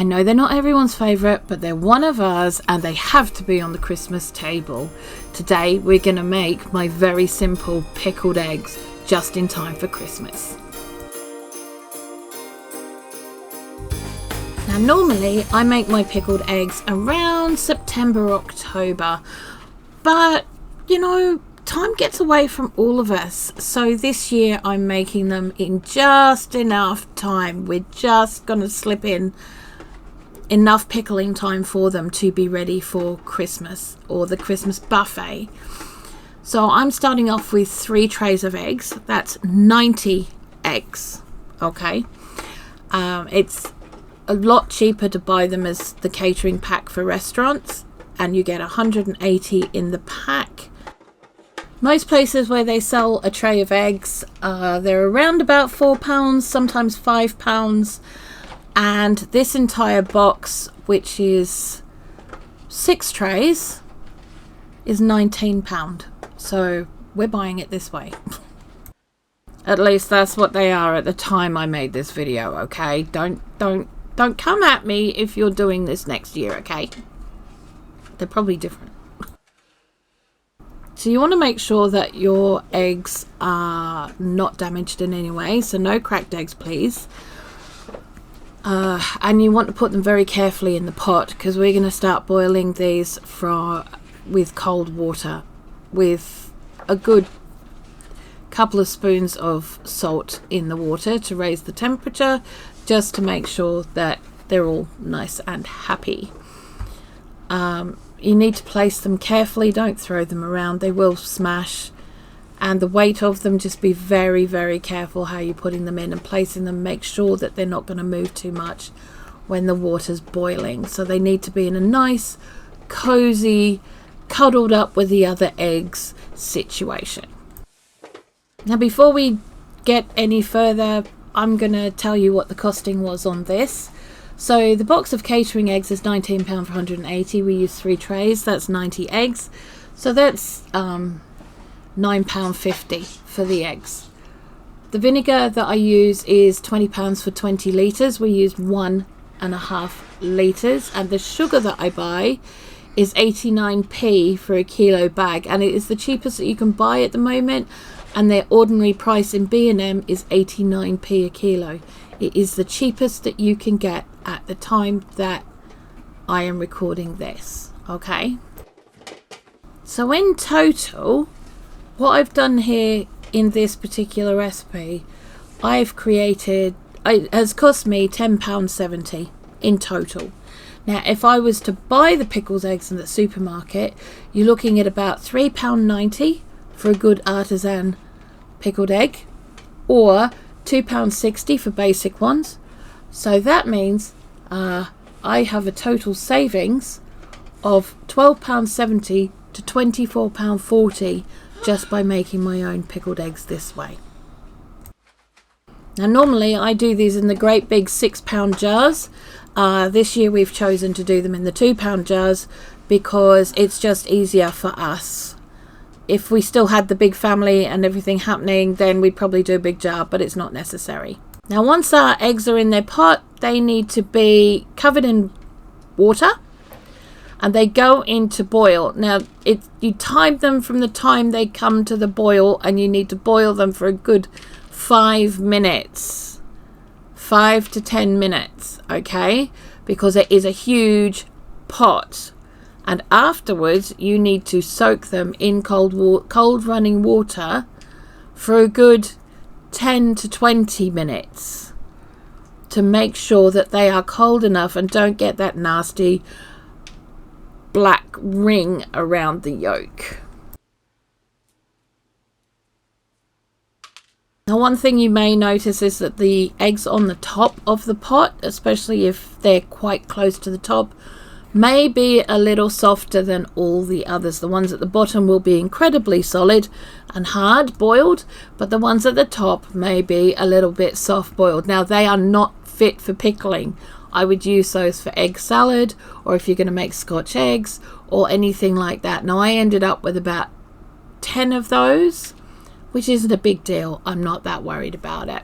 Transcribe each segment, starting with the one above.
I know they're not everyone's favourite, but they're one of ours and they have to be on the Christmas table. Today we're going to make my very simple pickled eggs just in time for Christmas. Now normally I make my pickled eggs around September, October, but you know, time gets away from all of us. So this year I'm making them in just enough time. We're just going to slip in enough pickling time for them to be ready for Christmas or the Christmas buffet. So I'm starting off with 3 trays of eggs. That's 90 eggs. Okay. It's a lot cheaper to buy them as the catering pack for restaurants, and you get 180 in the pack. Most places where they sell a tray of eggs, they're around about £4, sometimes £5. And this entire box, which is 6 trays, is £19. So we're buying it this way. At least that's what they are at the time I made this video, okay? Don't come at me if you're doing this next year, okay? They're probably different. So you want to make sure that your eggs are not damaged in any way. So no cracked eggs, please. And you want to put them very carefully in the pot, because we're going to start boiling these with cold water with a good couple of spoons of salt in the water to raise the temperature, just to make sure that they're all nice and happy. You need to place them carefully, don't throw them around, they will smash. And the weight of them, just be very, very careful how you're putting them in and placing them. Make sure that they're not going to move too much when the water's boiling. So they need to be in a nice, cozy, cuddled up with the other eggs situation. Now before we get any further, I'm going to tell you what the costing was on this. So the box of catering eggs is £19 for 180. We use 3 trays. That's 90 eggs. So that's £9.50 for the eggs. The vinegar that I use is £20 for 20 litres. We use 1.5 litres. And the sugar that I buy is 89p for a kilo bag. And it is the cheapest that you can buy at the moment. And their ordinary price in B&M is 89p a kilo. It is the cheapest that you can get at the time that I am recording this. Okay. So in total, what I've done here in this particular recipe, it has cost me £10.70 in total. Now, if I was to buy the pickled eggs in the supermarket, you're looking at about £3.90 for a good artisan pickled egg, or £2.60 for basic ones. So that means I have a total savings of £12.70 to £24.40 just by making my own pickled eggs this way. Now normally I do these in the great big £6 jars. This year we've chosen to do them in the £2 jars because it's just easier for us. If we still had the big family and everything happening, then we'd probably do a big jar, but it's not necessary. Now once our eggs are in their pot, they need to be covered in water and they go into boil. Now you time them from the time they come to the boil, and you need to boil them for a good 5 minutes, 5 to 10 minutes, okay, because it is a huge pot. And afterwards you need to soak them in cold running water for a good 10 to 20 minutes to make sure that they are cold enough and don't get that nasty black ring around the yolk. Now one thing you may notice is that the eggs on the top of the pot, especially if they're quite close to the top, may be a little softer than all the others. The ones at the bottom will be incredibly solid and hard boiled, but the ones at the top may be a little bit soft boiled. Now they are not fit for pickling. I would use those for egg salad, or if you're going to make Scotch eggs or anything like that. Now I ended up with about 10 of those, which isn't a big deal. I'm not that worried about it.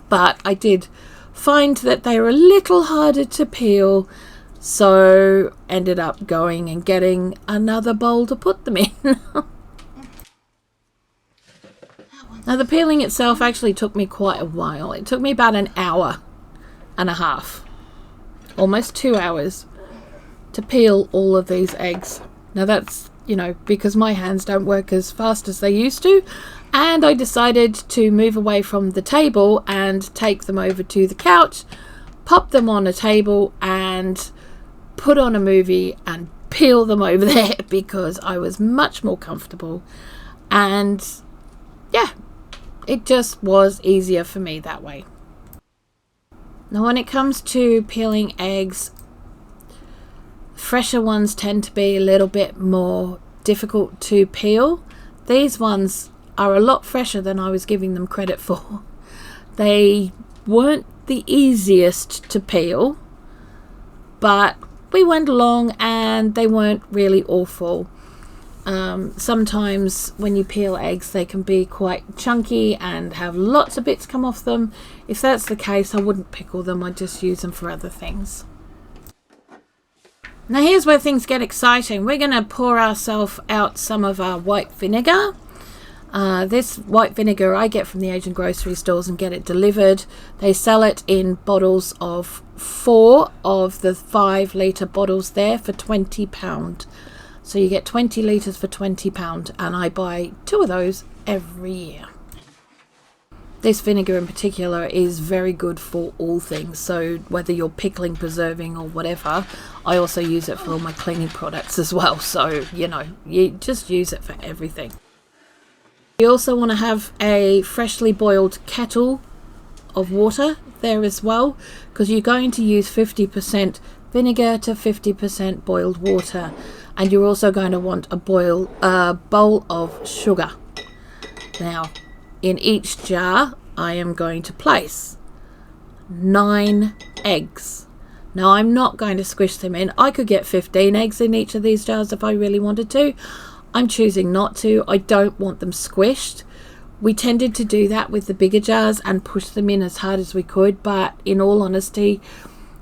But I did find that they were a little harder to peel, so ended up going and getting another bowl to put them in. Now the peeling itself actually took me quite a while. It took me about an hour and a half, almost 2 hours, to peel all of these eggs. Now that's, you know, because my hands don't work as fast as they used to, and I decided to move away from the table and take them over to the couch, pop them on a table and put on a movie and peel them over there, because I was much more comfortable, and yeah, it just was easier for me that way. Now when it comes to peeling eggs, fresher ones tend to be a little bit more difficult to peel. These ones are a lot fresher than I was giving them credit for. They weren't the easiest to peel, but we went along and they weren't really awful. Sometimes when you peel eggs, they can be quite chunky and have lots of bits come off them. If that's the case, I wouldn't pickle them. I'd just use them for other things. Now here's where things get exciting. We're going to pour ourselves out some of our white vinegar. This white vinegar I get from the Asian grocery stores and get it delivered. They sell it in bottles of 4 of the 5 litre bottles there for £20. So you get 20 litres for £20, and I buy 2 of those every year. This vinegar in particular is very good for all things, so whether you're pickling, preserving or whatever, I also use it for all my cleaning products as well, so you know, you just use it for everything. You also want to have a freshly boiled kettle of water there as well, because you're going to use 50% vinegar to 50% boiled water, and you're also going to want a bowl of sugar. Now in each jar I am going to place 9 eggs. Now I'm not going to squish them in. I could get 15 eggs in each of these jars if I really wanted to. I'm choosing not to. I don't want them squished. We tended to do that with the bigger jars and push them in as hard as we could, but in all honesty,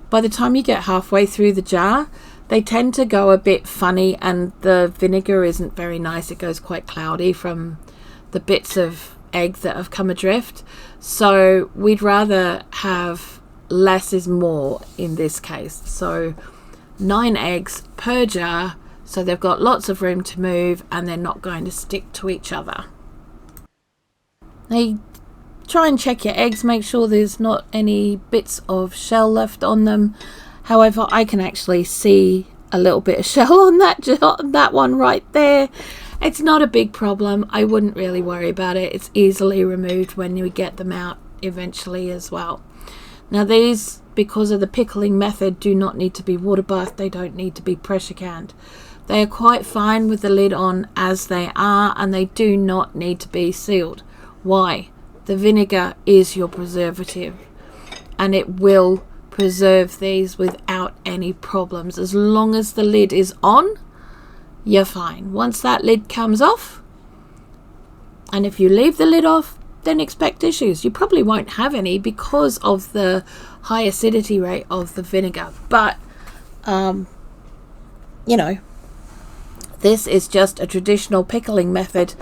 by the time you get halfway through the jar, they tend to go a bit funny and the vinegar isn't very nice. It goes quite cloudy from the bits of egg that have come adrift. So we'd rather have less is more in this case. So 9 eggs per jar, so they've got lots of room to move and they're not going to stick to each other. Now try and check your eggs, make sure there's not any bits of shell left on them. However, I can actually see a little bit of shell on that one right there. It's not a big problem. I wouldn't really worry about it. It's easily removed when you get them out eventually as well. Now these, because of the pickling method, do not need to be water bathed. They don't need to be pressure canned. They are quite fine with the lid on as they are, and they do not need to be sealed. Why? The vinegar is your preservative, and it will preserve these without any problems. As long as the lid is on, you're fine. Once that lid comes off, and if you leave the lid off, then expect issues. You probably won't have any because of the high acidity rate of the vinegar, but you know, this is just a traditional pickling method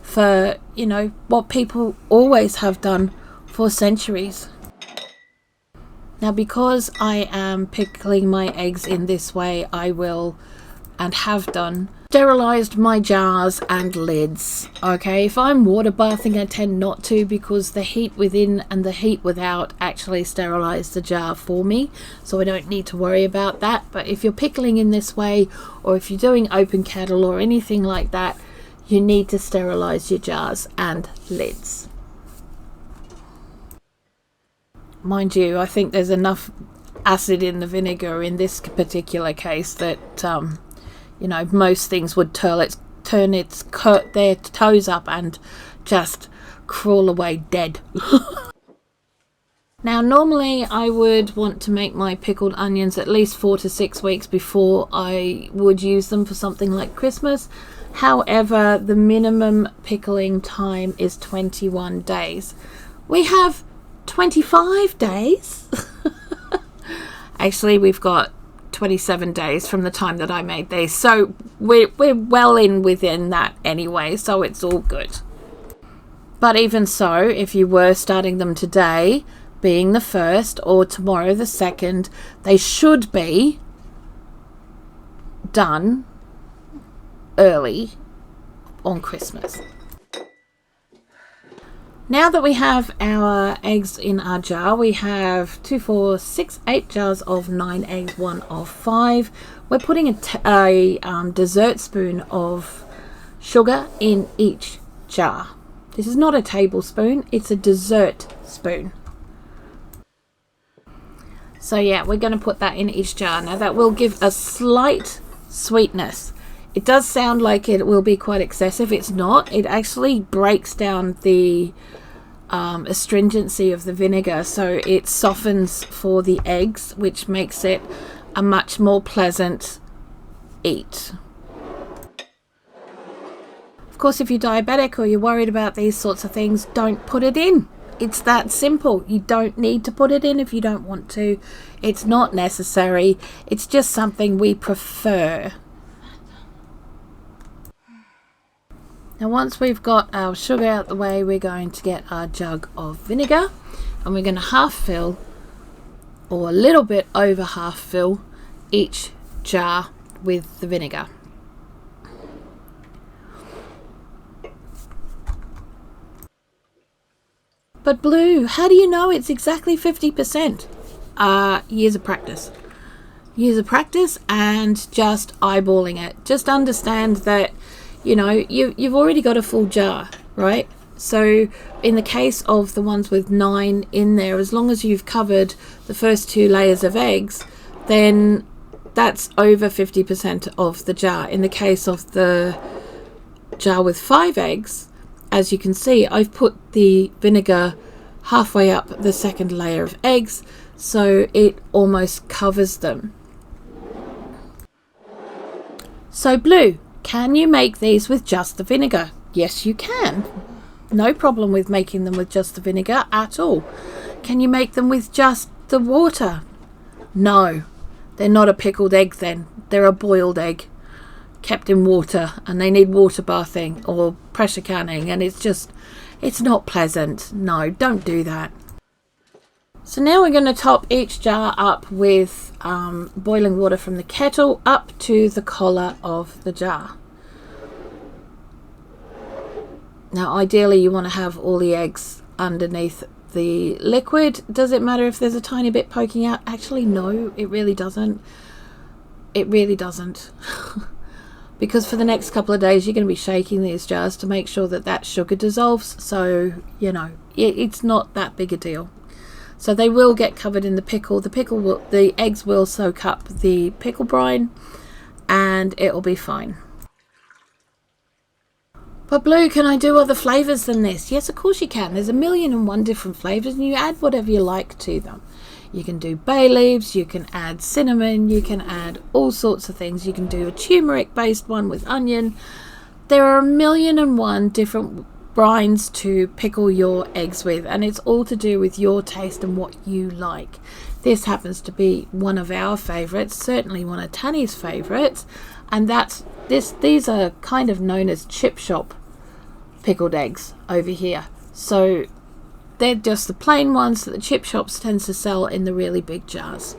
for, you know, what people always have done for centuries. Now because I am pickling my eggs in this way, I will, and have done, sterilized my jars and lids. Okay, if I'm water bathing, I tend not to, because the heat within and the heat without actually sterilize the jar for me, so I don't need to worry about that. But if you're pickling in this way, or if you're doing open kettle or anything like that, you need to sterilize your jars and lids. Mind you, I think there's enough acid in the vinegar in this particular case that you know, most things would turn their toes up and just crawl away dead. Now normally I would want to make my pickled onions at least 4 to 6 weeks before I would use them for something like Christmas. However, the minimum pickling time is 21 days. We have 25 days. Actually, we've got 27 days from the time that I made these, so we're well within that anyway, so it's all good. But even so, if you were starting them today, being the 1st, or tomorrow the 2nd, they should be done early on Christmas. Now that we have our eggs in our jar, we have 2, 4, 6, 8 jars of 9 eggs, 1 of 5. We're putting a dessert spoon of sugar in each jar. This is not a tablespoon, it's a dessert spoon. So yeah, we're going to put that in each jar. Now that will give a slight sweetness. It does sound like it will be quite excessive. It's not. It actually breaks down the astringency of the vinegar, so it softens for the eggs, which makes it a much more pleasant eat. Of course, if you're diabetic or you're worried about these sorts of things, don't put it in. It's that simple. You don't need to put it in if you don't want to. It's not necessary. It's just something we prefer. Now once we've got our sugar out the way, we're going to get our jug of vinegar, and we're going to half fill, or a little bit over half fill, each jar with the vinegar. But Blue, how do you know it's exactly 50%? Years of practice. Years of practice and just eyeballing it. Just understand that, you know, you've already got a full jar, right? So in the case of the ones with 9 in there, as long as you've covered the first 2 layers of eggs, then that's over 50% of the jar. In the case of the jar with 5 eggs, as you can see, I've put the vinegar halfway up the second layer of eggs, so it almost covers them. So Blue, can you make these with just the vinegar? Yes, you can. No problem with making them with just the vinegar at all. Can you make them with just the water? No, they're not a pickled egg then. They're a boiled egg kept in water, and they need water bathing or pressure canning, and it's not pleasant. No, don't do that. So now we're going to top each jar up with boiling water from the kettle up to the collar of the jar. Now ideally you want to have all the eggs underneath the liquid. Does it matter if there's a tiny bit poking out? Actually no, it really doesn't. It really doesn't. Because for the next couple of days you're going to be shaking these jars to make sure that that sugar dissolves, so you know it's not that big a deal. So they will get covered in the pickle. The eggs will soak up the pickle brine, and it will be fine. But Blue, can I do other flavours than this? Yes, of course you can. There's 1,001 different flavours, and you add whatever you like to them. You can do bay leaves, you can add cinnamon, you can add all sorts of things. You can do a turmeric based one with onion. There are 1,001 different brines to pickle your eggs with, and it's all to do with your taste and what you like. This happens to be one of our favourites, certainly one of Tanny's favourites, and these are kind of known as chip shop pickled eggs over here. So they're just the plain ones that the chip shops tend to sell in the really big jars.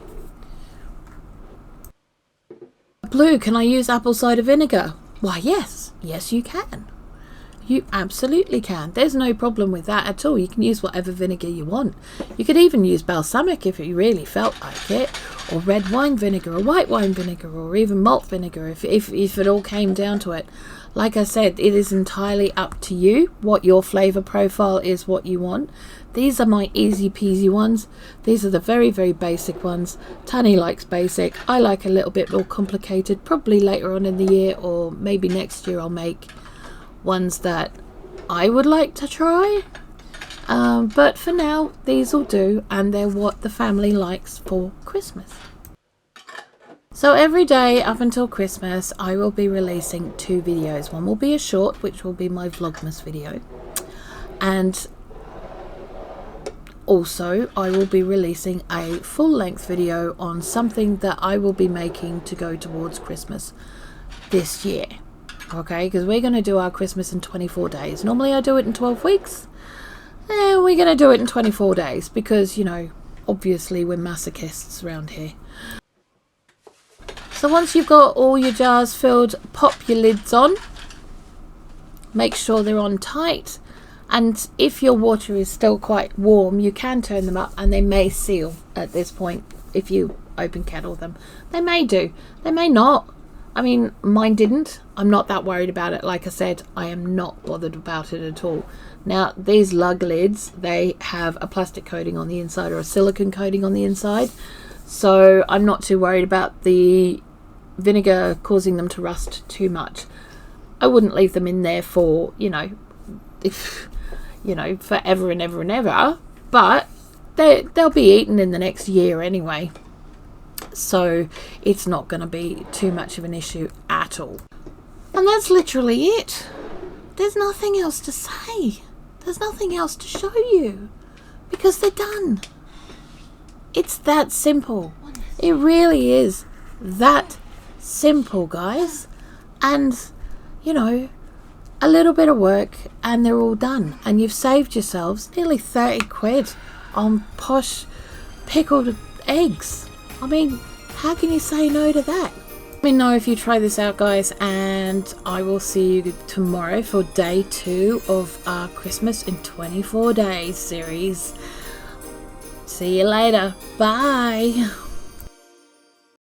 Blue, can I use apple cider vinegar? Why yes, yes you can. You absolutely can. There's no problem with that at all. You can use whatever vinegar you want. You could even use balsamic if you really felt like it, or red wine vinegar, or white wine vinegar, or even malt vinegar if it all came down to it. Like I said, it is entirely up to you what your flavour profile is, what you want. These are my easy peasy ones. These are the very, very basic ones. Tanny likes basic. I like a little bit more complicated. Probably later on in the year, or maybe next year, I'll make ones that I would like to try. But for now, these will do, and they're what the family likes for Christmas. So every day up until Christmas, I will be releasing 2 videos. One will be a short, which will be my Vlogmas video. And Also, I will be releasing a full-length video on something that I will be making to go towards Christmas this year. Okay, because we're going to do our Christmas in 24 days. Normally I do it in 12 weeks. We're going to do it in 24 days because, you know, obviously we're masochists around here. So once you've got all your jars filled, pop your lids on. Make sure they're on tight. And if your water is still quite warm, you can turn them up and they may seal at this point if you open kettle them. They may do. They may not. I mean, mine didn't. I'm not that worried about it. Like I said, I am not bothered about it at all. Now, these lug lids, they have a plastic coating on the inside or a silicone coating on the inside. So I'm not too worried about the vinegar causing them to rust too much. I wouldn't leave them in there for, you know, forever and ever and ever, but they'll be eaten in the next year anyway, so it's not going to be too much of an issue at all. And that's literally it. There's nothing else to say. There's nothing else to show you because they're done. It's that simple. It really is that simple, guys. And you know, a little bit of work and they're all done, and you've saved yourselves nearly 30 quid on posh pickled eggs. I mean, how can you say no to that? Let me know if you try this out, guys, and I will see you tomorrow for day 2 of our Christmas in 24 days series. See you later. Bye.